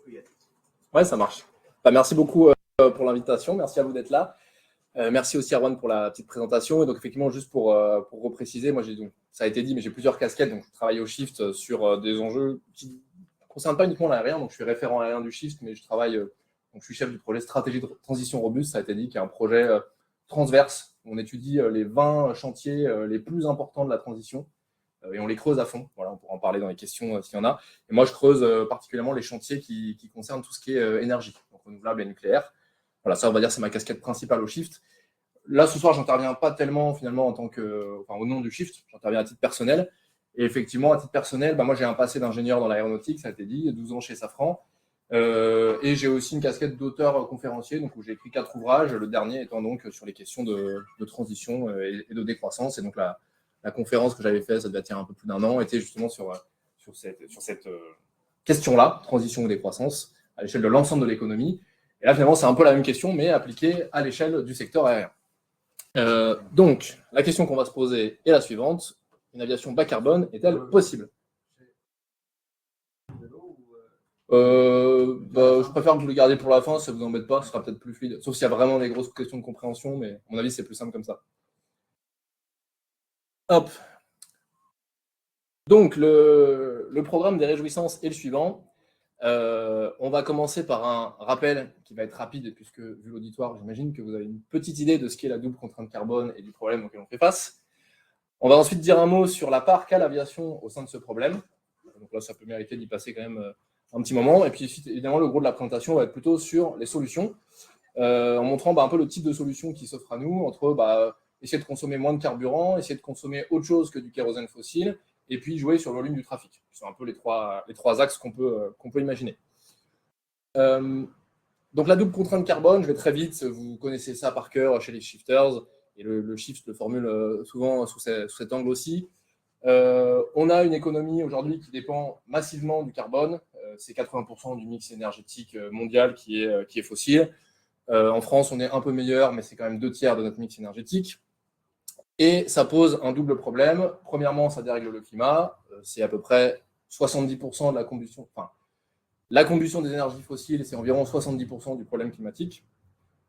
peux y aller. Ouais, ça marche. Bah, merci beaucoup pour l'invitation. Merci à vous d'être là. Merci aussi Erwan pour la petite présentation. Et donc, effectivement, juste pour repréciser, moi, ça a été dit, mais j'ai plusieurs casquettes. Donc, je travaille au Shift sur des enjeux qui ne concernent pas uniquement l'aérien. Donc, je suis référent aérien du Shift, mais je travaille, donc, je suis chef du projet Stratégie de transition robuste. Ça a été dit, qui est un projet transverse. On étudie les 20 chantiers les plus importants de la transition. Et on les creuse à fond. Voilà, on pourra en parler dans les questions s'il y en a. Et moi, je creuse particulièrement les chantiers qui concernent tout ce qui est énergie, donc renouvelable et nucléaire. Voilà, ça, on va dire, c'est ma casquette principale au Shift. Là, ce soir, j'interviens pas tellement, finalement, au nom du Shift. J'interviens à titre personnel. Et effectivement, à titre personnel, moi, j'ai un passé d'ingénieur dans l'aéronautique, ça a été dit, 12 ans chez Safran. Et j'ai aussi une casquette d'auteur conférencier, donc où j'ai écrit 4 ouvrages, le dernier étant donc sur les questions de transition et de décroissance. Et donc, la conférence que j'avais faite, ça devait être il y a un peu plus d'1 an, était justement sur cette question-là, transition ou décroissance, à l'échelle de l'ensemble de l'économie. Et là, finalement, c'est un peu la même question, mais appliquée à l'échelle du secteur aérien. Donc, la question qu'on va se poser est la suivante. Une aviation bas carbone est-elle possible ? Je préfère que vous le gardiez pour la fin, si ça ne vous embête pas, ce sera peut-être plus fluide. Sauf s'il y a vraiment des grosses questions de compréhension, mais à mon avis, c'est plus simple comme ça. Hop. Donc, le programme des réjouissances est le suivant. On va commencer par un rappel qui va être rapide, puisque, vu l'auditoire, j'imagine que vous avez une petite idée de ce qu'est la double contrainte carbone et du problème auquel on fait face. On va ensuite dire un mot sur la part qu'a l'aviation au sein de ce problème. Donc là, ça peut mériter d'y passer quand même un petit moment. Et puis, évidemment, le gros de la présentation va être plutôt sur les solutions, en montrant un peu le type de solution qui s'offre à nous, entre essayer de consommer moins de carburant, essayer de consommer autre chose que du kérosène fossile, et puis jouer sur le volume du trafic. Ce sont un peu les trois axes qu'on peut imaginer. Donc la double contrainte carbone, je vais très vite, vous connaissez ça par cœur chez les shifters, et le shift le formule souvent sous cet angle aussi. On a une économie aujourd'hui qui dépend massivement du carbone. C'est 80% du mix énergétique mondial qui est fossile. En France, on est un peu meilleur, mais c'est quand même 2/3 de notre mix énergétique. Et ça pose un double problème. Premièrement, ça dérègle le climat. C'est à peu près 70% de la combustion. Enfin, la combustion des énergies fossiles, c'est environ 70% du problème climatique.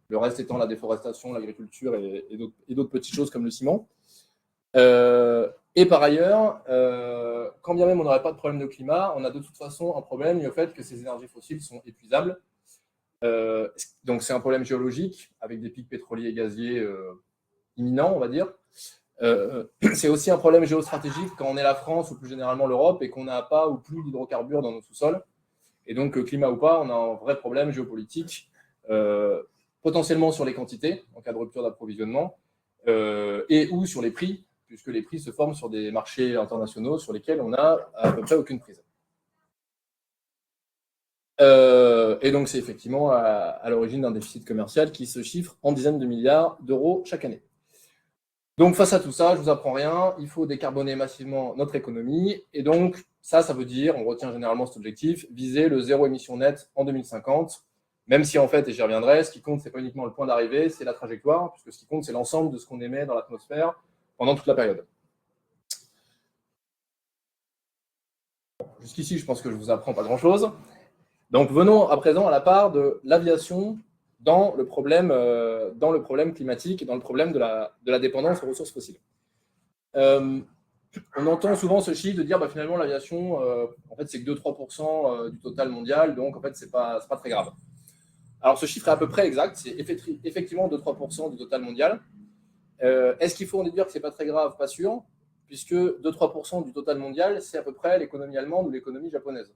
Le reste étant la déforestation, l'agriculture et d'autres petites choses comme le ciment. Et par ailleurs, quand bien même on n'aurait pas de problème de climat, on a de toute façon un problème lié au fait que ces énergies fossiles sont épuisables. Donc c'est un problème géologique, avec des pics pétroliers et gaziers imminents, on va dire. C'est aussi un problème géostratégique quand on est la France ou plus généralement l'Europe et qu'on n'a pas ou plus d'hydrocarbures dans nos sous-sols. Et donc, climat ou pas, on a un vrai problème géopolitique, potentiellement sur les quantités, en cas de rupture d'approvisionnement, et ou sur les prix, puisque les prix se forment sur des marchés internationaux sur lesquels on n'a à peu près aucune prise. Et donc, c'est effectivement à l'origine d'un déficit commercial qui se chiffre en dizaines de milliards d'euros chaque année. Donc, face à tout ça, je ne vous apprends rien, il faut décarboner massivement notre économie. Et donc, ça veut dire, on retient généralement cet objectif, viser le zéro émission nette en 2050, même si en fait, et j'y reviendrai, ce qui compte, ce n'est pas uniquement le point d'arrivée, c'est la trajectoire, puisque ce qui compte, c'est l'ensemble de ce qu'on émet dans l'atmosphère pendant toute la période. Jusqu'ici, je pense que je ne vous apprends pas grand-chose. Donc, venons à présent à la part de l'aviation dans le problème climatique et dans le problème de la dépendance aux ressources fossiles. On entend souvent ce chiffre de dire finalement l'aviation, en fait, c'est que 2-3% du total mondial, donc en fait, c'est pas très grave. Alors, ce chiffre est à peu près exact, c'est effectivement 2-3% du total mondial. Est-ce qu'il faut en déduire que c'est pas très grave? Pas sûr, puisque 2-3% du total mondial, c'est à peu près l'économie allemande ou l'économie japonaise.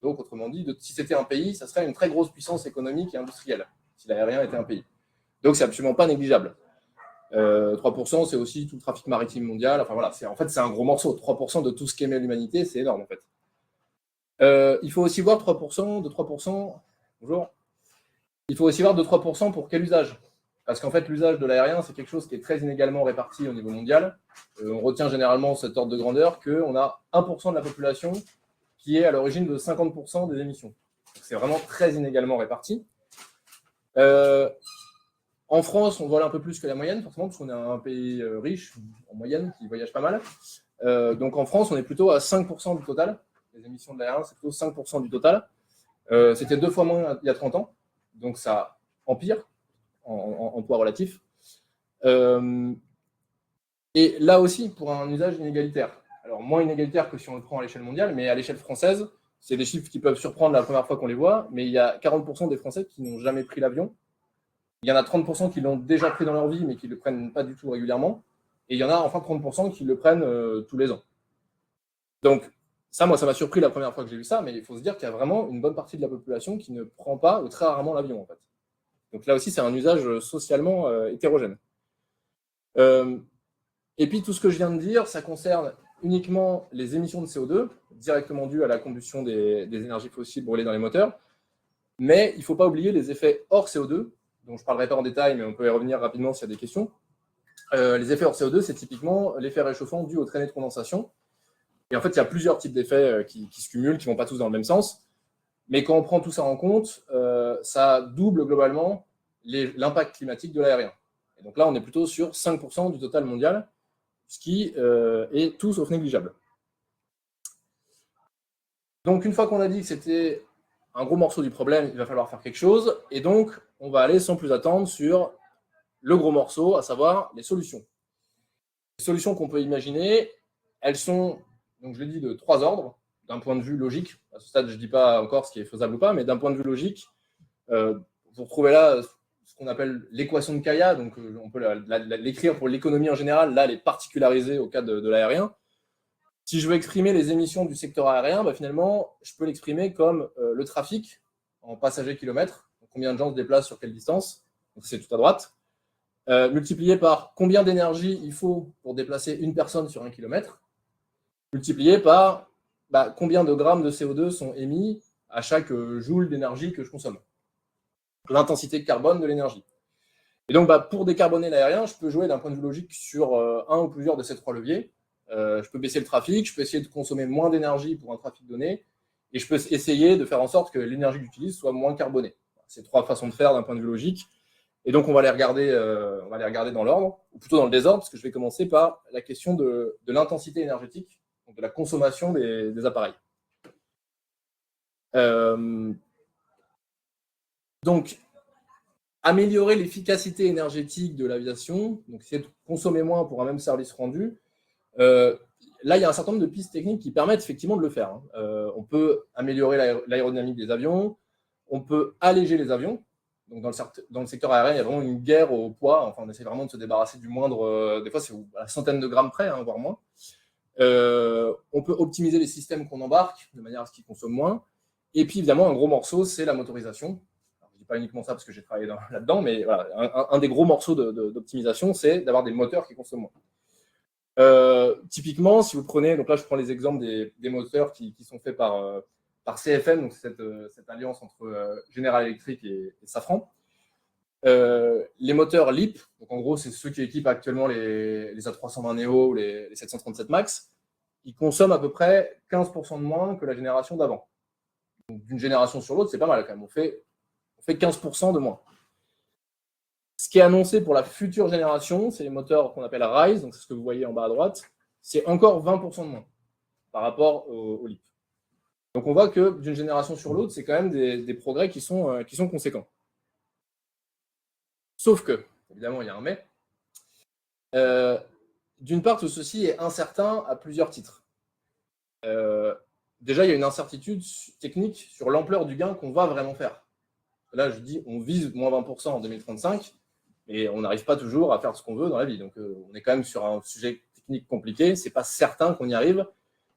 Donc, autrement dit, si c'était un pays, ça serait une très grosse puissance économique et industrielle, si l'aérien était un pays. Donc, c'est absolument pas négligeable. 3%, c'est aussi tout le trafic maritime mondial. Enfin voilà, en fait, c'est un gros morceau. 3% de tout ce qu'émet l'humanité, c'est énorme en fait. Il faut aussi voir 3% de 3%. Bonjour. Il faut aussi voir de 3% pour quel usage? Parce qu'en fait, l'usage de l'aérien, c'est quelque chose qui est très inégalement réparti au niveau mondial. On retient généralement cet ordre de grandeur qu'on a 1% de la population qui est à l'origine de 50% des émissions. C'est vraiment très inégalement réparti. En France, on vole un peu plus que la moyenne, forcément, parce qu'on est un pays riche, en moyenne, qui voyage pas mal. Donc en France, on est plutôt à 5% du total. Les émissions de l'aérien, c'est plutôt 5% du total. C'était 2 fois moins il y a 30 ans, donc ça empire en poids relatif. Et là aussi, pour un usage inégalitaire. Alors, moins inégalitaire que si on le prend à l'échelle mondiale, mais à l'échelle française, c'est des chiffres qui peuvent surprendre la première fois qu'on les voit, mais il y a 40% des Français qui n'ont jamais pris l'avion. Il y en a 30% qui l'ont déjà pris dans leur vie, mais qui ne le prennent pas du tout régulièrement. Et il y en a enfin 30% qui le prennent tous les ans. Donc, ça, moi, ça m'a surpris la première fois que j'ai vu ça, mais il faut se dire qu'il y a vraiment une bonne partie de la population qui ne prend pas ou très rarement l'avion, en fait. Donc là aussi, c'est un usage socialement hétérogène. Et puis, tout ce que je viens de dire, ça concerne uniquement les émissions de CO2, directement dues à la combustion des énergies fossiles brûlées dans les moteurs. Mais il ne faut pas oublier les effets hors CO2, dont je ne parlerai pas en détail, mais on peut y revenir rapidement s'il y a des questions. Les effets hors CO2, c'est typiquement l'effet réchauffant dû aux traînées de condensation. Et en fait, il y a plusieurs types d'effets qui se cumulent, qui ne vont pas tous dans le même sens. Mais quand on prend tout ça en compte, ça double globalement l'impact climatique de l'aérien. Et donc là, on est plutôt sur 5% du total mondial, ce qui est tout sauf négligeable. Donc, une fois qu'on a dit que c'était un gros morceau du problème, il va falloir faire quelque chose. Et donc, on va aller sans plus attendre sur le gros morceau, à savoir les solutions. Les solutions qu'on peut imaginer, elles sont, donc je l'ai dit, de 3 ordres, d'un point de vue logique. À ce stade, je ne dis pas encore ce qui est faisable ou pas, mais d'un point de vue logique, vous retrouvez là ce qu'on appelle l'équation de Kaya, donc on peut l'écrire pour l'économie en général, là elle est particularisée au cas de l'aérien. Si je veux exprimer les émissions du secteur aérien, finalement, je peux l'exprimer comme le trafic en passagers kilomètres, combien de gens se déplacent sur quelle distance, donc c'est tout à droite, multiplié par combien d'énergie il faut pour déplacer une personne sur 1 kilomètre, multiplié par combien de grammes de CO2 sont émis à chaque joule d'énergie que je consomme. L'intensité de carbone de l'énergie. Et donc, pour décarboner l'aérien, je peux jouer d'un point de vue logique sur un ou plusieurs de ces 3 leviers. Je peux baisser le trafic, je peux essayer de consommer moins d'énergie pour un trafic donné, et je peux essayer de faire en sorte que l'énergie que j'utilise soit moins carbonée. C'est 3 façons de faire d'un point de vue logique. Et donc, on va les regarder dans l'ordre, ou plutôt dans le désordre, parce que je vais commencer par la question de l'intensité énergétique, donc de la consommation des appareils. Donc, améliorer l'efficacité énergétique de l'aviation, donc essayer de consommer moins pour un même service rendu. Là, il y a un certain nombre de pistes techniques qui permettent effectivement de le faire. On peut améliorer l'aérodynamique des avions, on peut alléger les avions. Donc dans le secteur aérien, il y a vraiment une guerre au poids. Enfin, on essaie vraiment de se débarrasser du moindre. Des fois, c'est à la centaine de grammes près, voire moins. On peut optimiser les systèmes qu'on embarque de manière à ce qu'ils consomment moins. Et puis, évidemment, un gros morceau, c'est la motorisation. Alors, je ne dis pas uniquement ça parce que j'ai travaillé là-dedans, mais voilà, un des gros morceaux d'optimisation, c'est d'avoir des moteurs qui consomment moins. Typiquement, si vous prenez, donc là, je prends les exemples des moteurs qui sont faits par CFM, donc cette alliance entre General Electric et Safran. Les moteurs LEAP, donc en gros, c'est ceux qui équipent actuellement les A320 Neo ou les 737 MAX, ils consomment à peu près 15% de moins que la génération d'avant. D'une génération sur l'autre, c'est pas mal quand même. On fait 15% de moins. Ce qui est annoncé pour la future génération, c'est les moteurs qu'on appelle RISE, donc c'est ce que vous voyez en bas à droite, c'est encore 20% de moins par rapport au LEAP. Donc on voit que d'une génération sur l'autre, c'est quand même des progrès qui sont conséquents. Sauf que, évidemment, il y a un mais. D'une part, tout ceci est incertain à plusieurs titres. Déjà, il y a une incertitude technique sur l'ampleur du gain qu'on va vraiment faire. Là, je dis, on vise moins 20% en 2035, mais on n'arrive pas toujours à faire ce qu'on veut dans la vie. Donc, on est quand même sur un sujet technique compliqué. C'est pas certain qu'on y arrive.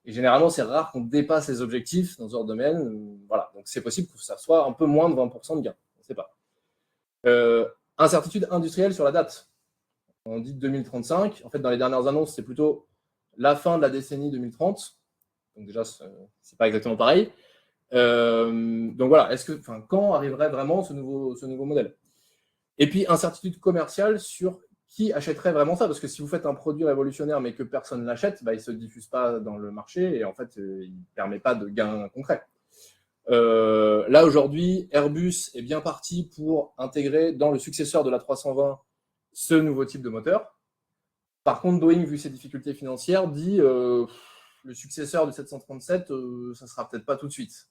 Et généralement, c'est rare qu'on dépasse les objectifs dans ce domaine. Voilà. Donc, c'est possible que ça soit un peu moins de 20% de gain. On ne sait pas. Incertitude industrielle sur la date. On dit 2035. En fait, dans les dernières annonces, c'est plutôt la fin de la décennie 2030. Donc déjà, c'est pas exactement pareil. Donc voilà, quand arriverait vraiment ce nouveau modèle? Et puis, incertitude commerciale sur qui achèterait vraiment ça, parce que si vous faites un produit révolutionnaire mais que personne ne l'achète, il ne se diffuse pas dans le marché et en fait, il ne permet pas de gain concret. Là, aujourd'hui, Airbus est bien parti pour intégrer dans le successeur de l'A320 ce nouveau type de moteur. Par contre, Boeing, vu ses difficultés financières, dit le successeur du 737, ça ne sera peut-être pas tout de suite.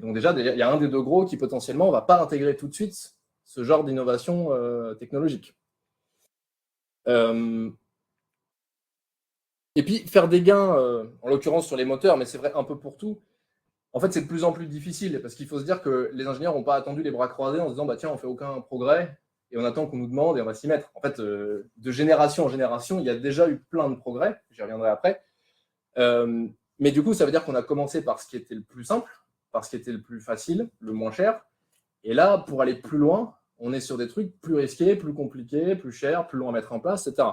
Donc déjà, il y a un des deux gros qui potentiellement ne va pas intégrer tout de suite ce genre d'innovation technologique. Et puis, faire des gains, en l'occurrence sur les moteurs, mais c'est vrai un peu pour tout, en fait, c'est de plus en plus difficile, parce qu'il faut se dire que les ingénieurs n'ont pas attendu les bras croisés en se disant, bah tiens, on ne fait aucun progrès, et on attend qu'on nous demande, et on va s'y mettre. En fait, de génération en génération, il y a déjà eu plein de progrès, j'y reviendrai après. Mais du coup, ça veut dire qu'on a commencé par ce qui était le plus simple, par ce qui était le plus facile, le moins cher. Et là, pour aller plus loin, on est sur des trucs plus risqués, plus compliqués, plus chers, plus longs à mettre en place, etc.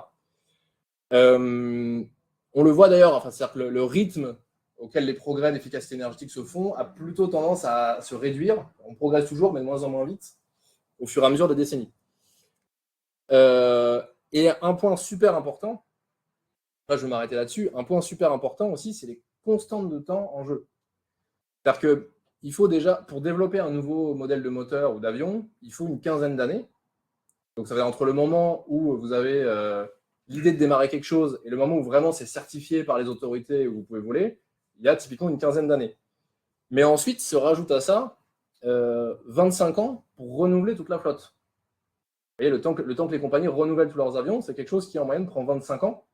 On le voit d'ailleurs, enfin, c'est-à-dire que le rythme auquel les progrès d'efficacité énergétique se font a plutôt tendance à se réduire. On progresse toujours, mais de moins en moins vite, au fur et à mesure des décennies. Et un point super important, là je vais m'arrêter là-dessus, un point super important aussi, c'est les constantes de temps en jeu. C'est-à-dire qu'il faut déjà, pour développer un nouveau modèle de moteur ou d'avion, il faut une quinzaine d'années. Donc ça veut dire entre le moment où vous avez l'idée de démarrer quelque chose et le moment où vraiment c'est certifié par les autorités et où vous pouvez voler, il y a typiquement une quinzaine d'années. Mais ensuite, se rajoute à ça 25 ans pour renouveler toute la flotte. Vous voyez, le temps que les compagnies renouvellent tous leurs avions, c'est quelque chose qui en moyenne prend 25 ans.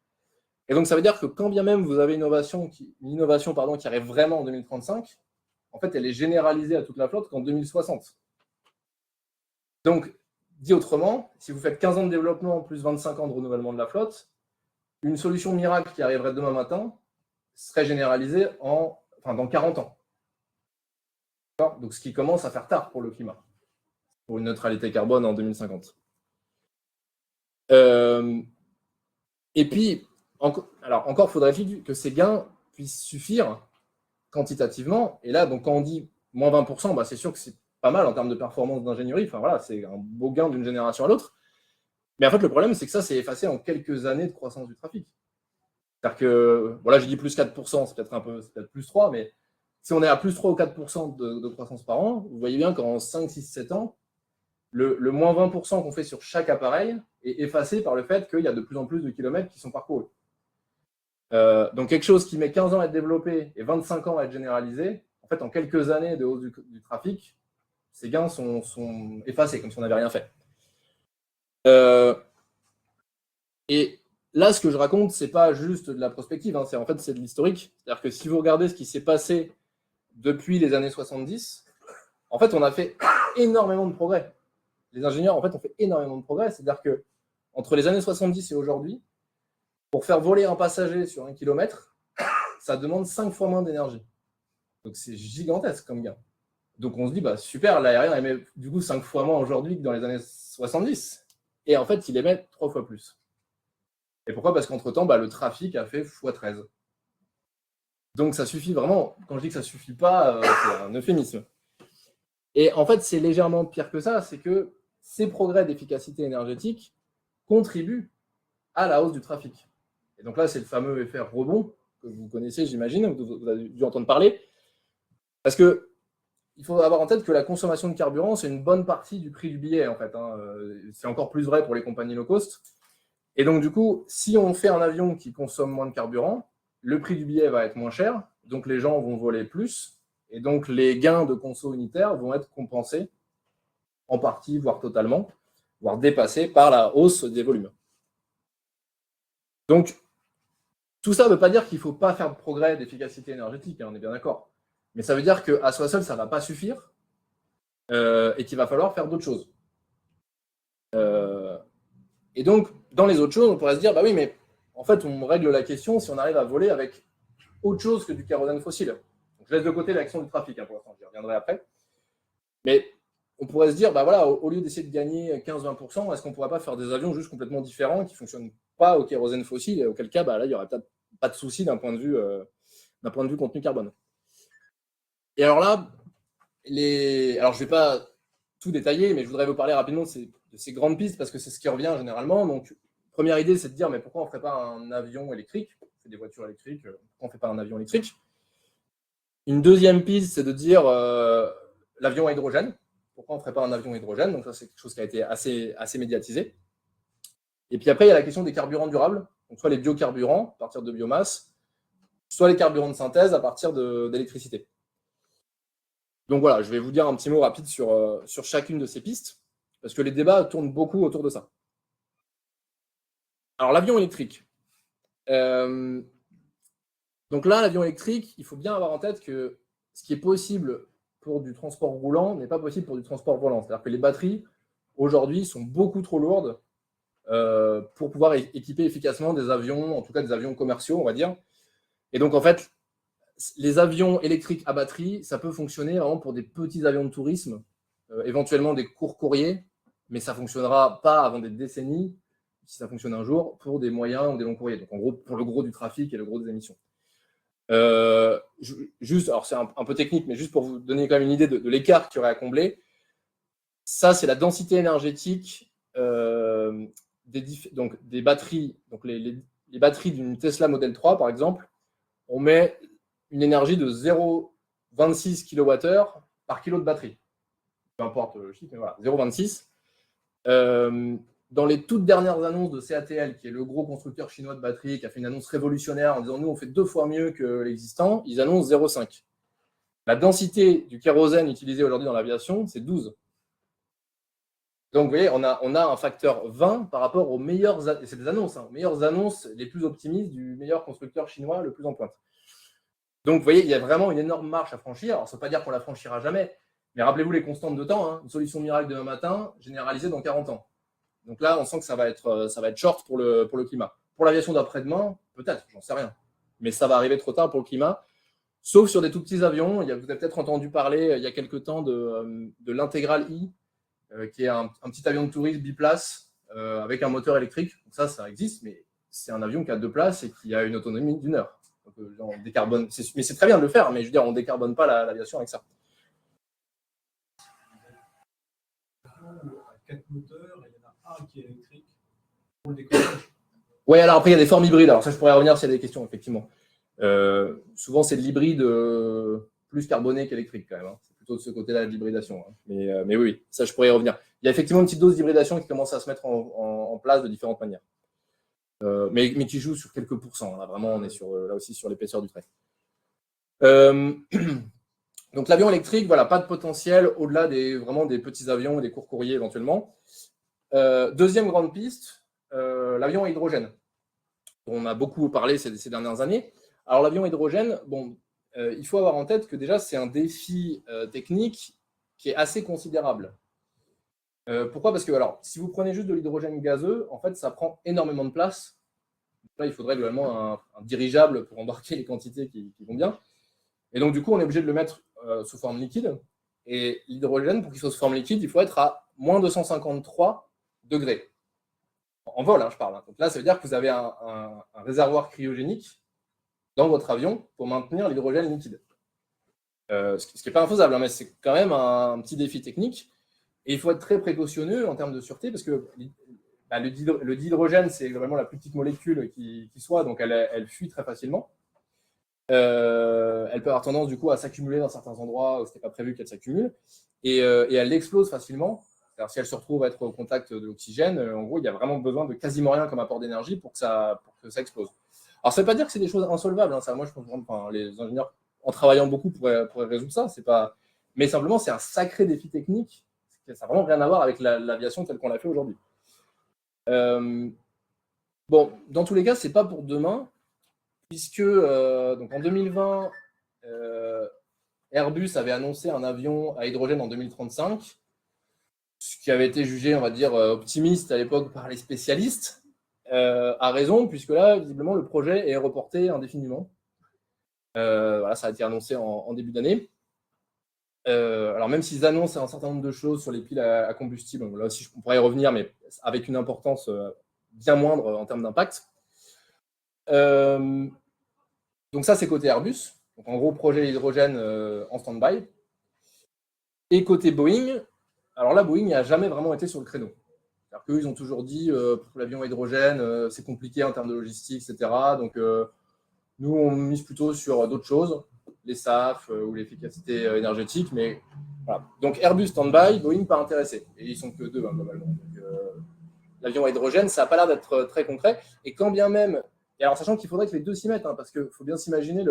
Et donc ça veut dire que quand bien même vous avez une innovation qui arrive vraiment en 2035, en fait, elle est généralisée à toute la flotte qu'en 2060. Donc, dit autrement, si vous faites 15 ans de développement plus 25 ans de renouvellement de la flotte, une solution miracle qui arriverait demain matin serait généralisée dans 40 ans. Donc, ce qui commence à faire tard pour le climat, pour une neutralité carbone en 2050. Et puis, encore faudrait-il que ces gains puissent suffire quantitativement. Et là, donc, quand on dit moins 20%, bah, c'est sûr que c'est pas mal en termes de performance d'ingénierie. Enfin, voilà, c'est un beau gain d'une génération à l'autre. Mais en fait, le problème, c'est que ça, c'est effacé en quelques années de croissance du trafic. C'est-à-dire que, voilà, j'ai dit plus 4%, c'est peut-être plus 3, mais si on est à plus 3 ou 4% de croissance par an, vous voyez bien qu'en 5, 6, 7 ans, le moins 20% qu'on fait sur chaque appareil est effacé par le fait qu'il y a de plus en plus de kilomètres qui sont parcourus. Donc quelque chose qui met 15 ans à être développé et 25 ans à être généralisé, en fait, en quelques années de hausse du trafic, ces gains sont effacés, comme si on n'avait rien fait. Et là, ce que je raconte, c'est pas juste de la prospective, hein, c'est de l'historique. C'est-à-dire que si vous regardez ce qui s'est passé depuis les années 70, en fait, on a fait énormément de progrès. Les ingénieurs, en fait, ont fait énormément de progrès. C'est-à-dire que entre les années 70 et aujourd'hui, pour faire voler un passager sur 1 kilomètre, ça demande 5 fois moins d'énergie. Donc c'est gigantesque comme gain. Donc on se dit, bah super, l'aérien émet du coup 5 fois moins aujourd'hui que dans les années 70. Et en fait, il émet 3 fois plus. Et pourquoi? Parce qu'entre-temps, le trafic a fait x13. Donc ça suffit vraiment. Quand je dis que ça ne suffit pas, c'est un euphémisme. Et en fait, c'est légèrement pire que ça, c'est que ces progrès d'efficacité énergétique contribuent à la hausse du trafic. Et donc là, c'est le fameux effet rebond que vous connaissez, j'imagine, vous avez dû entendre parler. Parce que il faut avoir en tête que la consommation de carburant, c'est une bonne partie du prix du billet, en fait. Hein. C'est encore plus vrai pour les compagnies low cost. Et donc, du coup, si on fait un avion qui consomme moins de carburant, le prix du billet va être moins cher, donc les gens vont voler plus, et donc les gains de conso unitaire vont être compensés en partie, voire totalement, voire dépassés par la hausse des volumes. Donc, tout ça ne veut pas dire qu'il ne faut pas faire de progrès d'efficacité énergétique, hein, on est bien d'accord. Mais ça veut dire qu'à soi seul, ça ne va pas suffire et qu'il va falloir faire d'autres choses. Et donc, dans les autres choses, on pourrait se dire, bah oui, mais en fait, on règle la question si on arrive à voler avec autre chose que du kérosène fossile. Donc, je laisse de côté l'action du trafic, hein, pour l'instant, j'y reviendrai après. Mais on pourrait se dire, bah voilà, au lieu d'essayer de gagner 15-20%, est-ce qu'on ne pourrait pas faire des avions juste complètement différents qui ne fonctionnent pas au kérosène fossile, et auquel cas, là, il n'y aurait peut-être pas de souci d'un point de vue contenu carbone. Et alors là, je ne vais pas tout détailler, mais je voudrais vous parler rapidement de ces grandes pistes, parce que c'est ce qui revient généralement. Donc, première idée, c'est de dire, mais pourquoi on ne ferait pas un avion électrique? On fait des voitures électriques, pourquoi on ne fait pas un avion électrique? Une deuxième piste, c'est de dire l'avion à hydrogène. Pourquoi on ne ferait pas un avion à hydrogène? Donc ça, c'est quelque chose qui a été assez médiatisé. Et puis après, il y a la question des carburants durables, donc soit les biocarburants à partir de biomasse, soit les carburants de synthèse à partir d'électricité. Donc voilà, je vais vous dire un petit mot rapide sur chacune de ces pistes, parce que les débats tournent beaucoup autour de ça. Alors l'avion électrique. Donc là, l'avion électrique, il faut bien avoir en tête que ce qui est possible pour du transport roulant n'est pas possible pour du transport volant. C'est-à-dire que les batteries, aujourd'hui, sont beaucoup trop lourdes pour pouvoir équiper efficacement des avions, en tout cas des avions commerciaux, on va dire. Et donc, en fait, les avions électriques à batterie, ça peut fonctionner vraiment pour des petits avions de tourisme, éventuellement des courts courriers, mais ça ne fonctionnera pas avant des décennies, si ça fonctionne un jour, pour des moyens ou des longs courriers. Donc, en gros, pour le gros du trafic et le gros des émissions. Juste, alors c'est un peu technique, mais juste pour vous donner quand même une idée de l'écart qu'il y aurait à combler, ça, c'est la densité énergétique des batteries. Donc, les batteries d'une Tesla Model 3, par exemple, on met une énergie de 0,26 kWh par kilo de batterie. Peu importe le chiffre, mais voilà, 0,26. Dans les toutes dernières annonces de CATL, qui est le gros constructeur chinois de batteries, qui a fait une annonce révolutionnaire en disant nous, on fait 2 fois mieux que l'existant, ils annoncent 0,5. La densité du kérosène utilisé aujourd'hui dans l'aviation, c'est 12. Donc, vous voyez, on a un facteur 20 par rapport aux meilleures, c'est des annonces, aux meilleures annonces les plus optimistes du meilleur constructeur chinois le plus en pointe. Donc, vous voyez, il y a vraiment une énorme marche à franchir. Alors, ça ne veut pas dire qu'on la franchira jamais, mais rappelez-vous les constantes de temps. Une solution miracle demain matin, généralisée dans 40 ans. Donc là, on sent que ça va être short pour le climat. Pour l'aviation d'après-demain, peut-être, j'en sais rien. Mais ça va arriver trop tard pour le climat, sauf sur des tout petits avions. Vous avez peut-être entendu parler il y a quelques temps de l'Integral I, qui est un petit avion de tourisme biplace avec un moteur électrique. Donc ça existe, mais c'est un avion qui a 2 places et qui a une autonomie d'1 heure. Donc, on décarbone. Mais c'est très bien de le faire, mais je veux dire, on ne décarbone pas l'aviation avec ça. 4 moteurs, et il y en a un qui est électrique pour le décollage. Oui, alors après, il y a des formes hybrides. Alors ça, je pourrais revenir s'il y a des questions, effectivement. Souvent, c'est de l'hybride plus carboné qu'électrique, quand même. C'est plutôt de ce côté-là de l'hybridation. Mais oui, ça, je pourrais y revenir. Il y a effectivement une petite dose d'hybridation qui commence à se mettre en place de différentes manières. Mais qui joue sur quelques pourcents. Là, vraiment, on est là aussi sur l'épaisseur du trait. Donc l'avion électrique, voilà, pas de potentiel au-delà vraiment des petits avions et des courts courriers éventuellement. Deuxième grande piste, l'avion à hydrogène, dont on a beaucoup parlé ces dernières années. Alors l'avion à hydrogène, il faut avoir en tête que déjà c'est un défi technique qui est assez considérable. Pourquoi ? Parce que alors, si vous prenez juste de l'hydrogène gazeux, en fait, ça prend énormément de place. Là, il faudrait globalement un dirigeable pour embarquer les quantités qui vont bien. Et donc, du coup, on est obligé de le mettre sous forme liquide. Et l'hydrogène, pour qu'il soit sous forme liquide, il faut être à moins 253 degrés. En vol, je parle. Donc là, ça veut dire que vous avez un réservoir cryogénique dans votre avion pour maintenir l'hydrogène liquide. Ce qui n'est pas infaisable, mais c'est quand même un petit défi technique. Et il faut être très précautionneux en termes de sûreté, parce que le dihydrogène, c'est vraiment la plus petite molécule qui soit, donc elle fuit très facilement. Elle peut avoir tendance du coup à s'accumuler dans certains endroits où ce n'était pas prévu qu'elle s'accumule, et elle explose facilement. Alors, si elle se retrouve à être au contact de l'oxygène, en gros, il y a vraiment besoin de quasiment rien comme apport d'énergie pour que ça explose. Alors, ça ne veut pas dire que c'est des choses insolvables. Ça, moi, je pense que les ingénieurs, en travaillant beaucoup, pourraient résoudre ça. Mais simplement, c'est un sacré défi technique. Ça n'a vraiment rien à voir avec l'aviation telle qu'on l'a fait aujourd'hui. Dans tous les cas, ce n'est pas pour demain, puisque donc en 2020, Airbus avait annoncé un avion à hydrogène en 2035, ce qui avait été jugé, on va dire, optimiste à l'époque par les spécialistes, a raison, puisque là, visiblement, le projet est reporté indéfiniment. Voilà, ça a été annoncé en début d'année. Alors, même s'ils annoncent un certain nombre de choses sur les piles à combustible, là aussi, on pourrait y revenir, mais avec une importance bien moindre en termes d'impact. Donc ça, c'est côté Airbus. Donc, en gros, projet hydrogène en stand-by. Et côté Boeing, alors là, Boeing n'a jamais vraiment été sur le créneau. C'est-à-dire qu'eux, ils ont toujours dit pour l'avion à hydrogène, c'est compliqué en termes de logistique, etc. Donc, nous, on mise plutôt sur d'autres choses, les SAF ou l'efficacité énergétique. Mais voilà. Donc, Airbus stand-by, Boeing pas intéressé. Et ils sont que 2, globalement. Donc, l'avion à hydrogène, ça n'a pas l'air d'être très concret. Et quand bien même, et alors sachant qu'il faudrait que les deux s'y mettent, parce qu'il faut bien s'imaginer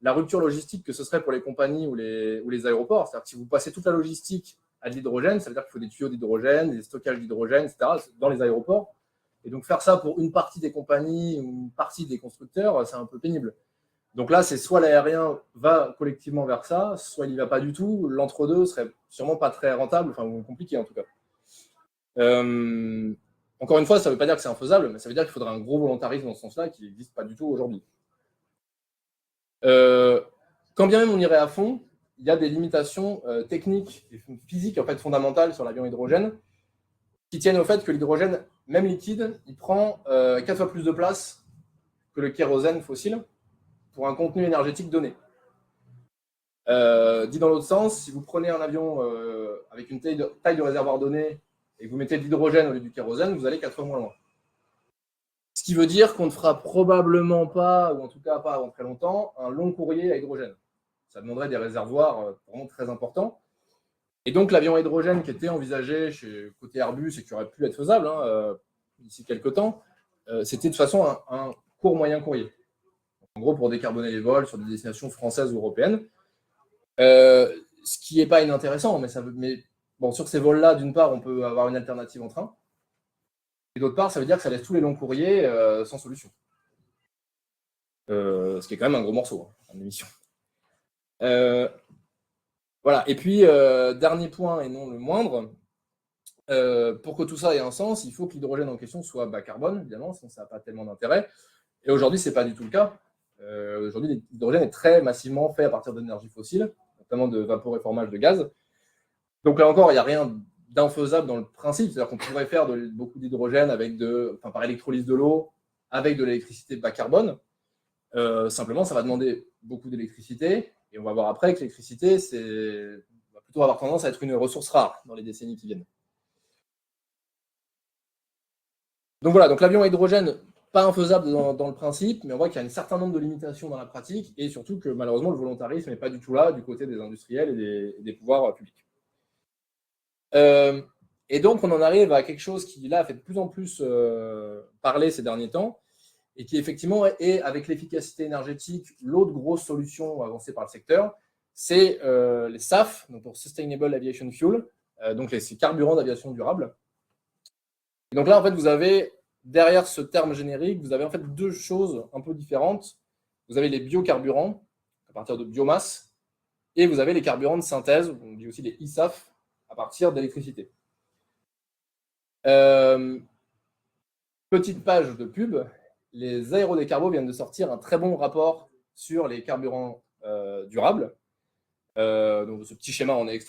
la rupture logistique que ce serait pour les compagnies ou les aéroports. C'est-à-dire que si vous passez toute la logistique à de l'hydrogène, ça veut dire qu'il faut des tuyaux d'hydrogène, des stockages d'hydrogène, etc., dans les aéroports. Et donc, faire ça pour une partie des compagnies ou une partie des constructeurs, c'est un peu pénible. Donc là, c'est soit l'aérien va collectivement vers ça, soit il n'y va pas du tout. L'entre-deux serait sûrement pas très rentable, enfin, ou compliqué en tout cas. Encore une fois, ça ne veut pas dire que c'est infaisable, mais ça veut dire qu'il faudrait un gros volontarisme dans ce sens-là qui n'existe pas du tout aujourd'hui. Quand bien même on irait à fond, il y a des limitations techniques et physiques en fait, fondamentales sur l'avion hydrogène qui tiennent au fait que l'hydrogène, même liquide, il prend 4 fois plus de place que le kérosène fossile pour un contenu énergétique donné. Dit dans l'autre sens, si vous prenez un avion avec une taille de réservoir donnée et que vous mettez de l'hydrogène au lieu du kérosène, vous allez 4 fois moins loin. Ce qui veut dire qu'on ne fera probablement pas, ou en tout cas pas avant très longtemps, un long courrier à hydrogène. Ça demanderait des réservoirs vraiment très importants. Et donc l'avion à hydrogène qui était envisagé côté Airbus et qui aurait pu être faisable d'ici quelques temps, c'était de toute façon un court moyen courrier. En gros, pour décarboner les vols sur des destinations françaises ou européennes. Ce qui n'est pas inintéressant, mais bon, sur ces vols-là, d'une part, on peut avoir une alternative en train. Et d'autre part, ça veut dire que ça laisse tous les longs courriers sans solution. Ce qui est quand même un gros morceau en émission. Voilà. Et puis, dernier point et non le moindre, pour que tout ça ait un sens, il faut que l'hydrogène en question soit bas carbone, évidemment, sinon ça n'a pas tellement d'intérêt. Et aujourd'hui, ce n'est pas du tout le cas. Aujourd'hui, l'hydrogène est très massivement fait à partir d'énergie fossile, notamment de vaporéformage de gaz. Donc là encore, il n'y a rien d'infaisable dans le principe. C'est-à-dire qu'on pourrait faire beaucoup d'hydrogène par électrolyse de l'eau avec de l'électricité bas carbone. Simplement, ça va demander beaucoup d'électricité. Et on va voir après que l'électricité va plutôt avoir tendance à être une ressource rare dans les décennies qui viennent. Donc voilà, donc l'avion à hydrogène, pas infaisable dans le principe, mais on voit qu'il y a un certain nombre de limitations dans la pratique et surtout que malheureusement, le volontarisme n'est pas du tout là du côté des industriels et des pouvoirs publics. Et donc, on en arrive à quelque chose qui, là, fait de plus en plus parler ces derniers temps et qui, effectivement, est, avec l'efficacité énergétique, l'autre grosse solution avancée par le secteur, c'est les SAF, donc pour Sustainable Aviation Fuel, donc ces carburants d'aviation durable. Et donc là, en fait, vous avez, derrière ce terme générique, vous avez en fait deux choses un peu différentes. Vous avez les biocarburants, à partir de biomasse, et vous avez les carburants de synthèse, on dit aussi les eSAF, à partir d'électricité. Petite page de pub, les Aérodécarbos viennent de sortir un très bon rapport sur les carburants durables. Donc ce petit schéma en est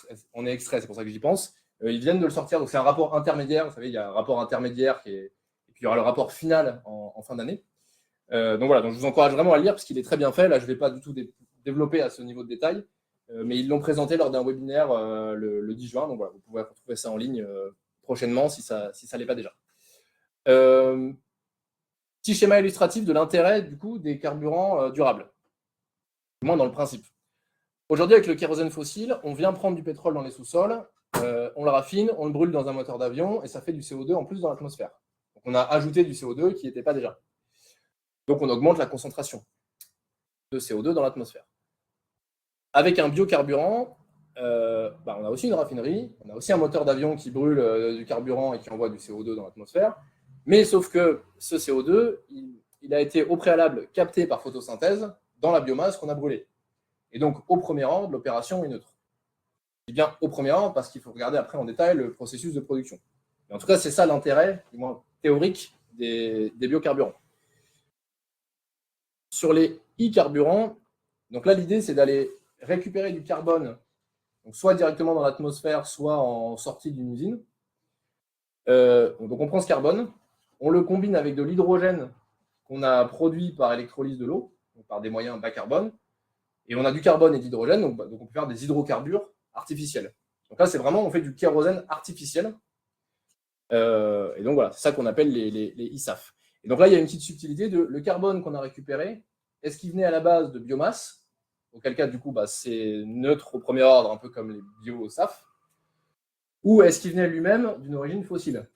extrait, c'est pour ça que j'y pense. Ils viennent de le sortir, donc c'est un rapport intermédiaire. Vous savez, il y a un rapport intermédiaire et puis il y aura le rapport final en fin d'année. Donc voilà, donc je vous encourage vraiment à le lire parce qu'il est très bien fait. Là, je ne vais pas du tout développer à ce niveau de détail, mais ils l'ont présenté lors d'un webinaire le 10 juin. Donc voilà, vous pouvez retrouver ça en ligne prochainement si ça l'est pas déjà. Petit schéma illustratif de l'intérêt du coup des carburants durables, du moins dans le principe. Aujourd'hui, avec le kérosène fossile, on vient prendre du pétrole dans les sous-sols, on le raffine, on le brûle dans un moteur d'avion et ça fait du CO2 en plus dans l'atmosphère. Donc on a ajouté du CO2 qui n'était pas déjà. Donc on augmente la concentration de CO2 dans l'atmosphère. Avec un biocarburant, on a aussi une raffinerie, on a aussi un moteur d'avion qui brûle du carburant et qui envoie du CO2 dans l'atmosphère. Mais sauf que ce CO2, il a été au préalable capté par photosynthèse dans la biomasse qu'on a brûlée. Et donc, au premier rang de l'opération est neutre. Je dis bien au premier rang parce qu'il faut regarder après en détail le processus de production. Mais en tout cas, c'est ça l'intérêt, du moins théorique, des biocarburants. Sur les e-carburants, donc là, l'idée, c'est d'aller récupérer du carbone, donc soit directement dans l'atmosphère, soit en sortie d'une usine. Donc on prend ce carbone, on le combine avec de l'hydrogène qu'on a produit par électrolyse de l'eau, par des moyens bas carbone, et on a du carbone et de l'hydrogène, donc on peut faire des hydrocarbures artificiels. Donc là, c'est vraiment, on fait du kérosène artificiel. Et donc voilà, c'est ça qu'on appelle les eSAF. Et donc là, il y a une petite subtilité le carbone qu'on a récupéré, est-ce qu'il venait à la base de biomasse, auquel cas, du coup, c'est neutre au premier ordre, un peu comme les bio-SAF, ou est-ce qu'il venait lui-même d'une origine fossile?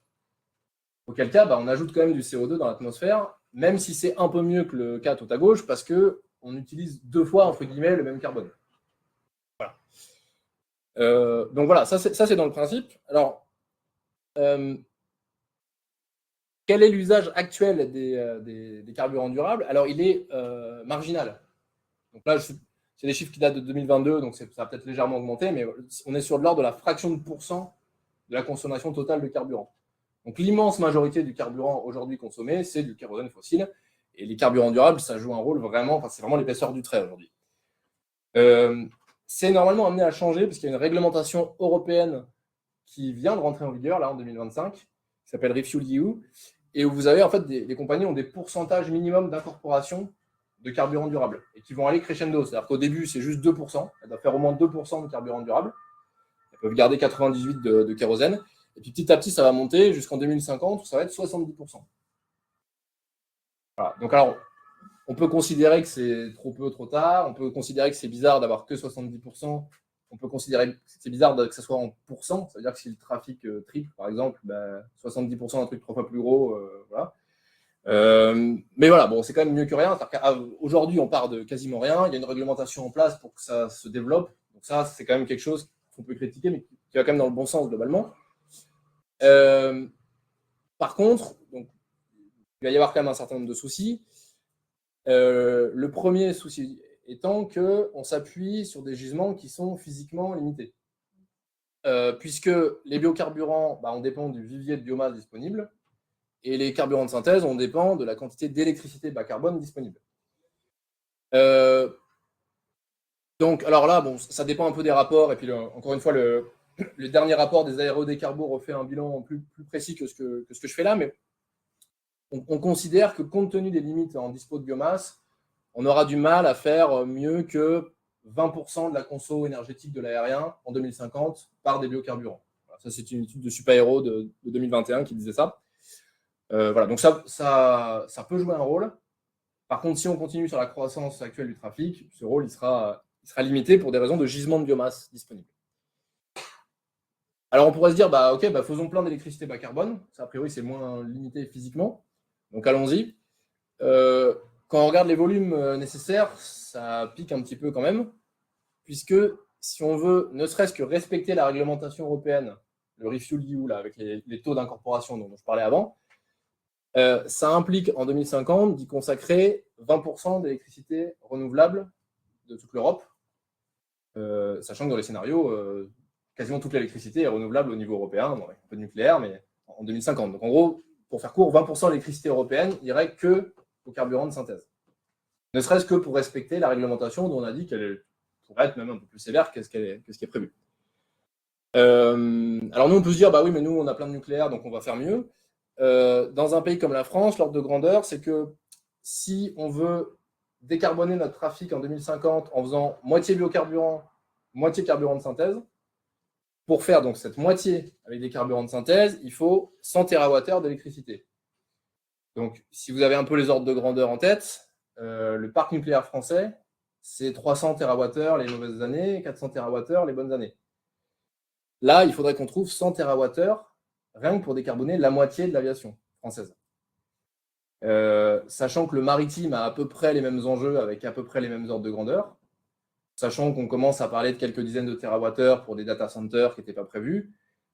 Auquel cas, on ajoute quand même du CO2 dans l'atmosphère, même si c'est un peu mieux que le cas tout à gauche, parce qu'on on utilise 2 fois, entre guillemets, le même carbone. Voilà. Donc voilà, ça c'est dans le principe. Alors, quel est l'usage actuel des carburants durables? Alors, il est marginal. Donc là, c'est des chiffres qui datent de 2022, donc ça a peut-être légèrement augmenté, mais on est sur de l'ordre de la fraction de pourcent de la consommation totale de carburant. Donc l'immense majorité du carburant aujourd'hui consommé, c'est du kérosène fossile. Et les carburants durables, ça joue un rôle vraiment, enfin, c'est vraiment l'épaisseur du trait aujourd'hui. C'est normalement amené à changer, parce qu'il y a une réglementation européenne qui vient de rentrer en vigueur, là, en 2025, qui s'appelle RefuelEU, et où vous avez, en fait, les compagnies ont des pourcentages minimums d'incorporation de carburant durable, et qui vont aller crescendo. C'est-à-dire qu'au début, c'est juste 2%, elles doivent faire au moins 2% de carburant durable. Elles peuvent garder 98 de kérosène, et puis petit à petit, ça va monter jusqu'en 2050, où ça va être 70%. Voilà. Donc alors, on peut considérer que c'est trop peu, trop tard, on peut considérer que c'est bizarre d'avoir que 70%, on peut considérer que c'est bizarre que ça soit en pourcent, ça veut dire que si le trafic triple, par exemple, 70% d'un truc 3 fois plus gros, voilà. Mais voilà, bon, c'est quand même mieux que rien. Aujourd'hui, on part de quasiment rien. Il y a une réglementation en place pour que ça se développe. Donc ça, c'est quand même quelque chose qu'on peut critiquer, mais qui va quand même dans le bon sens globalement. Par contre, donc, il va y avoir quand même un certain nombre de soucis. Le premier souci étant qu'on s'appuie sur des gisements qui sont physiquement limités. Puisque les biocarburants, on dépend du vivier de biomasse disponible, et les carburants de synthèse, on dépend de la quantité d'électricité bas carbone disponible. Donc, alors là, bon, ça dépend un peu des rapports, et puis encore une fois, le dernier rapport des Aérodécarbos refait un bilan plus précis que ce que je fais là, mais on considère que compte tenu des limites en dispo de biomasse, on aura du mal à faire mieux que 20% de la conso énergétique de l'aérien en 2050 par des biocarburants. Voilà, ça, c'est une étude de Supaéro de 2021 qui disait ça. Voilà, donc ça peut jouer un rôle. Par contre, si on continue sur la croissance actuelle du trafic, ce rôle il sera limité pour des raisons de gisement de biomasse disponible. Alors on pourrait se dire, ok, faisons plein d'électricité bas carbone. Ça, a priori, c'est moins limité physiquement. Donc allons-y. Quand on regarde les volumes nécessaires, ça pique un petit peu quand même, puisque si on veut ne serait-ce que respecter la réglementation européenne, le RefuelEU, là, avec les taux d'incorporation dont je parlais avant, ça implique en 2050 d'y consacrer 20% d'électricité renouvelable de toute l'Europe, sachant que dans les scénarios, quasiment toute l'électricité est renouvelable au niveau européen, bon, avec un peu de nucléaire, mais en 2050. Donc en gros, pour faire court, 20% de l'électricité européenne irait que au carburant de synthèse. Ne serait-ce que pour respecter la réglementation dont on a dit qu'elle pourrait être même un peu plus sévère que ce qui est prévu. Alors nous, on peut se dire, oui, mais nous, on a plein de nucléaire, donc on va faire mieux. Dans un pays comme la France, l'ordre de grandeur, c'est que si on veut décarboner notre trafic en 2050 en faisant moitié biocarburant, moitié carburant de synthèse, pour faire donc cette moitié avec des carburants de synthèse, il faut 100 TWh d'électricité. Donc, si vous avez un peu les ordres de grandeur en tête, le parc nucléaire français, c'est 300 TWh les mauvaises années, 400 TWh les bonnes années. Là, il faudrait qu'on trouve 100 TWh rien que pour décarboner la moitié de l'aviation française. Sachant que le maritime a à peu près les mêmes enjeux avec à peu près les mêmes ordres de grandeur, sachant qu'on commence à parler de quelques dizaines de TWh pour des data centers qui n'étaient pas prévus.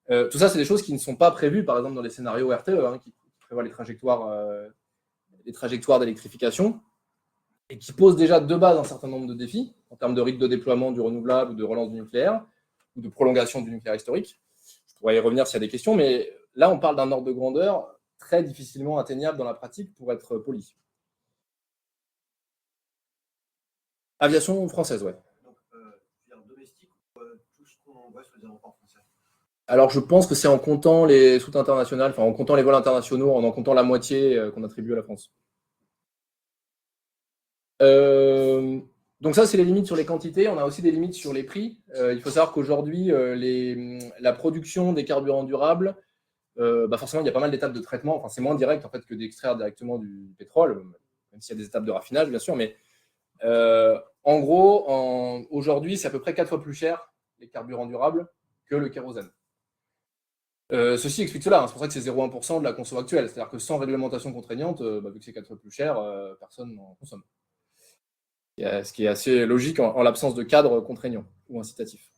Tout ça, c'est des choses qui ne sont pas prévues, par exemple, dans les scénarios RTE, qui prévoient les trajectoires d'électrification, et qui posent déjà de base un certain nombre de défis, en termes de rythme de déploiement du renouvelable ou de relance du nucléaire, ou de prolongation du nucléaire historique. Je pourrais y revenir s'il y a des questions, mais là, on parle d'un ordre de grandeur très difficilement atteignable dans la pratique pour être poli. Aviation française, ouais. Donc, domestique ou tout ce qu'on voit sur les aéroports français? Alors, je pense que c'est en comptant les routes internationales, en comptant les vols internationaux, en comptant la moitié qu'on attribue à la France. Donc ça, c'est les limites sur les quantités. On a aussi des limites sur les prix. Il faut savoir qu'aujourd'hui, la production des carburants durables, forcément, il y a pas mal d'étapes de traitement. Enfin, c'est moins direct en fait que d'extraire directement du pétrole, même s'il y a des étapes de raffinage, bien sûr. Mais en gros, aujourd'hui, c'est à peu près 4 fois plus cher les carburants durables que le kérosène. Ceci explique cela. C'est pour ça que c'est 0,1% de la conso actuelle. C'est-à-dire que sans réglementation contraignante, vu que c'est 4 fois plus cher, personne n'en consomme. ce qui est assez logique en l'absence de cadre contraignant ou incitatif.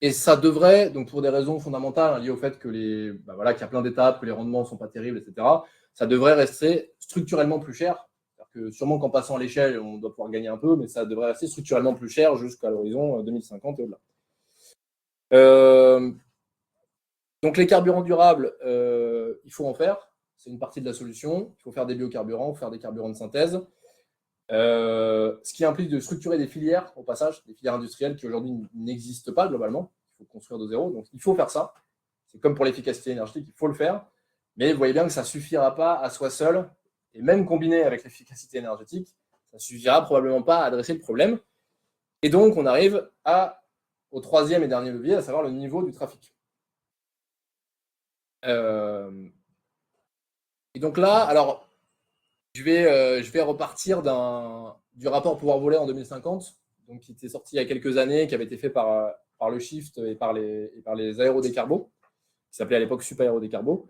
Et ça devrait, donc pour des raisons fondamentales liées au fait que qu'il y a plein d'étapes, que les rendements ne sont pas terribles, etc., ça devrait rester structurellement plus cher. Que sûrement qu'en passant à l'échelle, on doit pouvoir gagner un peu, mais ça devrait rester structurellement plus cher jusqu'à l'horizon 2050 et au-delà. Donc les carburants durables, il faut en faire. C'est une partie de la solution. Il faut faire des biocarburants, il faut faire des carburants de synthèse. Ce qui implique de structurer des filières, au passage, des filières industrielles qui aujourd'hui n'existent pas globalement. Il faut construire de zéro. Donc il faut faire ça. C'est comme pour l'efficacité énergétique, il faut le faire. Mais vous voyez bien que ça ne suffira pas à soi seul. Et même combiné avec l'efficacité énergétique, ça ne suffira probablement pas à adresser le problème. Et donc, on arrive au troisième et dernier levier, à savoir le niveau du trafic. Et donc là, alors, je vais repartir du rapport pouvoir voler en 2050, donc, qui était sorti il y a quelques années, qui avait été fait par le Shift et par les aérodécarbos, qui s'appelait à l'époque Super Aérodécarbos.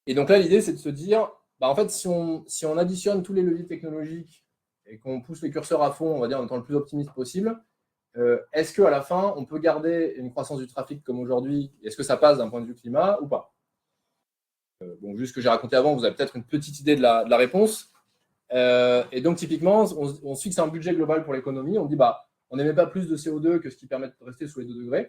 Et donc là, l'idée, c'est de se dire, en fait, si on additionne tous les leviers technologiques et qu'on pousse les curseurs à fond, on va dire en étant le plus optimiste possible, est-ce qu'à la fin, on peut garder une croissance du trafic comme aujourd'hui? Est-ce que ça passe d'un point de vue climat ou pas? Bon, vu ce que j'ai raconté avant, vous avez peut-être une petite idée de la réponse. Et donc, typiquement, on se fixe un budget global pour l'économie. On dit, on n'émet pas plus de CO2 que ce qui permet de rester sous les 2 degrés,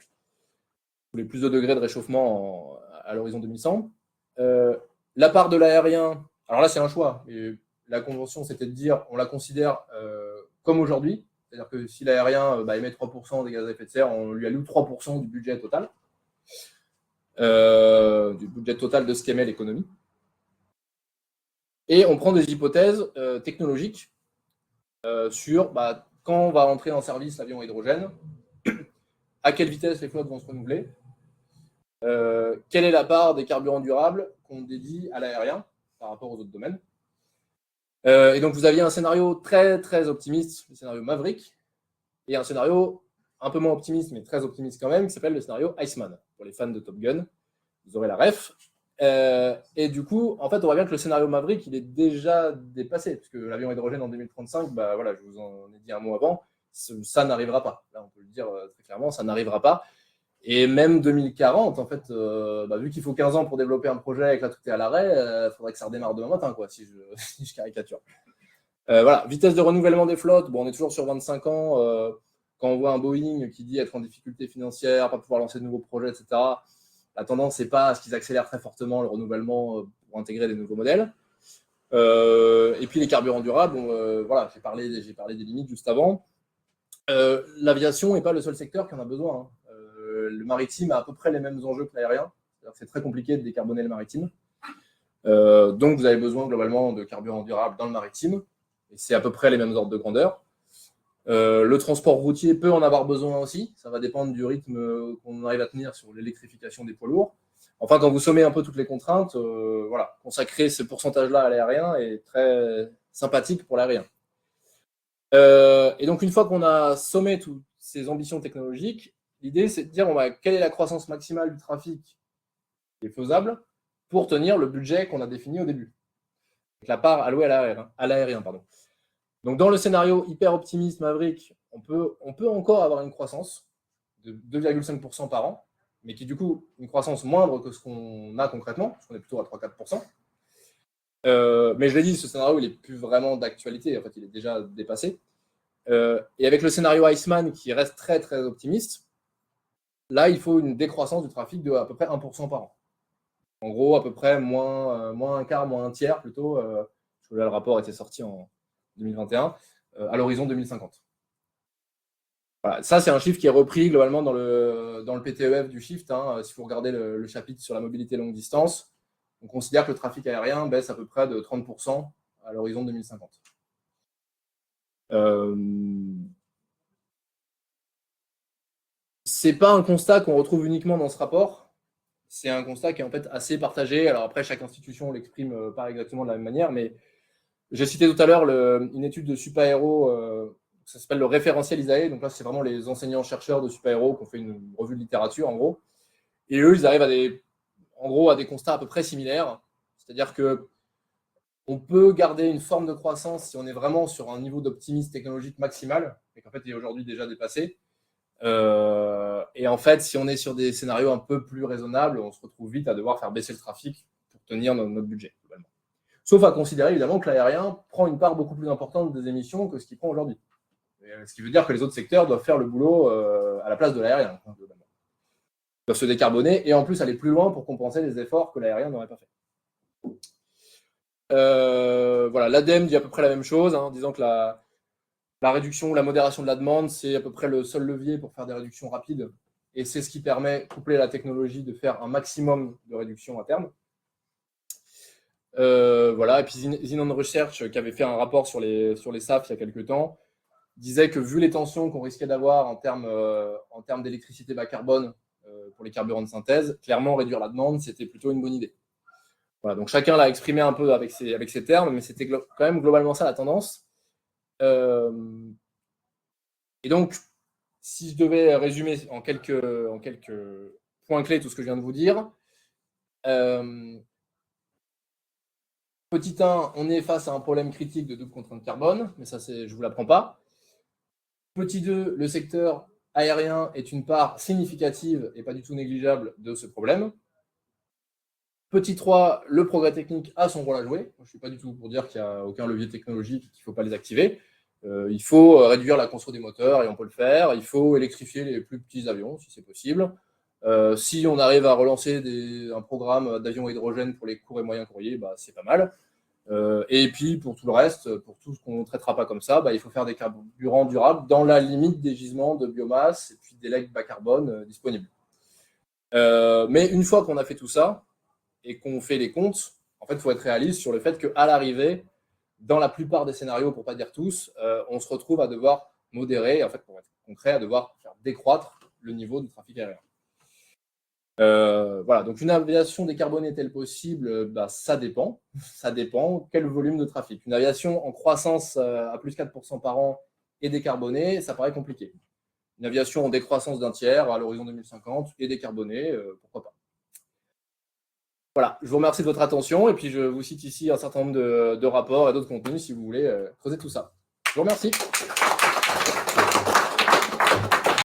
sous les plus de degrés de réchauffement à l'horizon 2100. La part de l'aérien, alors là, c'est un choix. Et la convention, c'était de dire, on la considère comme aujourd'hui. C'est-à-dire que si l'aérien émet 3% des gaz à effet de serre, on lui alloue 3% du budget total. Du budget total de ce qu'émet l'économie. Et on prend des hypothèses technologiques sur quand on va entrer en service l'avion à hydrogène, à quelle vitesse les flottes vont se renouveler, quelle est la part des carburants durables qu'on dédie à l'aérien par rapport aux autres domaines. Et donc, vous aviez un scénario très, très optimiste, le scénario Maverick, et un scénario un peu moins optimiste, mais très optimiste quand même, qui s'appelle le scénario Iceman. Pour les fans de Top Gun, vous aurez la ref. Et du coup, en fait, on voit bien que le scénario Maverick, il est déjà dépassé, puisque l'avion hydrogène en 2035, je vous en ai dit un mot avant, ça n'arrivera pas. Là, on peut le dire très clairement, ça n'arrivera pas. Et même 2040, en fait, vu qu'il faut 15 ans pour développer un projet et que là, tout est à l'arrêt, il faudrait que ça redémarre demain matin, quoi, si je caricature. Voilà, vitesse de renouvellement des flottes, on est toujours sur 25 ans. Quand on voit un Boeing qui dit être en difficulté financière, pas pouvoir lancer de nouveaux projets, etc., la tendance, c'est pas à ce qu'ils accélèrent très fortement le renouvellement pour intégrer des nouveaux modèles. Et puis les carburants durables, j'ai parlé des limites juste avant. L'aviation n'est pas le seul secteur qui en a besoin. Le maritime a à peu près les mêmes enjeux que l'aérien. C'est très compliqué de décarboner le maritime. Donc, vous avez besoin globalement de carburants durables dans le maritime. Et c'est à peu près les mêmes ordres de grandeur. Le transport routier peut en avoir besoin aussi. Ça va dépendre du rythme qu'on arrive à tenir sur l'électrification des poids lourds. Enfin, quand vous sommez un peu toutes les contraintes, consacrer ce pourcentage-là à l'aérien est très sympathique pour l'aérien. Et donc, une fois qu'on a sommé toutes ces ambitions technologiques, l'idée, c'est de dire quelle est la croissance maximale du trafic qui est faisable pour tenir le budget qu'on a défini au début. Donc, la part allouée à l'aérien. Donc, dans le scénario hyper optimiste Maverick, on peut encore avoir une croissance de 2,5% par an, mais qui, du coup, une croissance moindre que ce qu'on a concrètement, parce qu'on est plutôt à 3-4%. Mais je l'ai dit, ce scénario, il n'est plus vraiment d'actualité. En fait, il est déjà dépassé. Et avec le scénario Iceman, qui reste très, très optimiste, là, il faut une décroissance du trafic de à peu près 1% par an. En gros, à peu près moins un quart, moins un tiers plutôt. Parce que là, le rapport était sorti en 2021, à l'horizon 2050. Voilà, ça, c'est un chiffre qui est repris globalement dans le PTEF du Shift. Si vous regardez le chapitre sur la mobilité longue distance, on considère que le trafic aérien baisse à peu près de 30% à l'horizon 2050. C'est pas un constat qu'on retrouve uniquement dans ce rapport. C'est un constat qui est en fait assez partagé. Alors après, chaque institution l'exprime pas exactement de la même manière, mais j'ai cité tout à l'heure une étude de Supaéro, ça s'appelle le référentiel ISAE. Donc là, c'est vraiment les enseignants-chercheurs de Supaéro qui ont fait une revue de littérature, en gros. Et eux, ils arrivent à des constats à peu près similaires. C'est-à-dire que On peut garder une forme de croissance si on est vraiment sur un niveau d'optimisme technologique maximal, et qu'en fait, il est aujourd'hui déjà dépassé. Et en fait, si on est sur des scénarios un peu plus raisonnables, on se retrouve vite à devoir faire baisser le trafic pour tenir notre budget, globalement. Sauf à considérer évidemment que l'aérien prend une part beaucoup plus importante des émissions que ce qu'il prend aujourd'hui. Ce qui veut dire que les autres secteurs doivent faire le boulot à la place de l'aérien, globalement. Ils doivent se décarboner et en plus aller plus loin pour compenser les efforts que l'aérien n'aurait pas fait. Voilà, l'ADEME dit à peu près la même chose, en disant que la réduction ou la modération de la demande, c'est à peu près le seul levier pour faire des réductions rapides. Et c'est ce qui permet, couplé à la technologie, de faire un maximum de réduction à terme. Voilà. Et puis Zinon Research, qui avait fait un rapport sur les SAF il y a quelques temps, disait que vu les tensions qu'on risquait d'avoir en termes d'électricité bas carbone pour les carburants de synthèse, clairement réduire la demande, c'était plutôt une bonne idée. Voilà, donc chacun l'a exprimé un peu avec ses termes, mais c'était quand même globalement ça la tendance. Et donc, si je devais résumer en quelques points clés tout ce que je viens de vous dire, petit 1, on est face à un problème critique de double contrainte carbone, mais ça, je ne vous l'apprends pas. Petit 2, le secteur aérien est une part significative et pas du tout négligeable de ce problème. Petit 3, le progrès technique a son rôle à jouer. Je ne suis pas du tout pour dire qu'il n'y a aucun levier technologique et qu'il ne faut pas les activer. Il faut réduire la conso des moteurs et on peut le faire. Il faut électrifier les plus petits avions si c'est possible. Si on arrive à relancer un programme d'avions à hydrogène pour les courts et moyens courriers, c'est pas mal. Et puis pour tout le reste, pour tout ce qu'on ne traitera pas comme ça, il faut faire des carburants durables dans la limite des gisements de biomasse et puis des legs bas carbone disponibles. Mais une fois qu'on a fait tout ça et qu'on fait les comptes, en fait, il faut être réaliste sur le fait qu'à l'arrivée, dans la plupart des scénarios, pour ne pas dire tous, on se retrouve à devoir modérer, en fait, pour être concret, à devoir faire décroître le niveau de trafic aérien. Voilà, donc une aviation décarbonée est-elle possible? Ça dépend. Ça dépend quel volume de trafic. Une aviation en croissance à plus 4% par an et décarbonée, ça paraît compliqué. Une aviation en décroissance d'un tiers à l'horizon 2050 et décarbonée, pourquoi pas. Voilà, je vous remercie de votre attention et puis je vous cite ici un certain nombre de rapports et d'autres contenus si vous voulez creuser tout ça. Je vous remercie.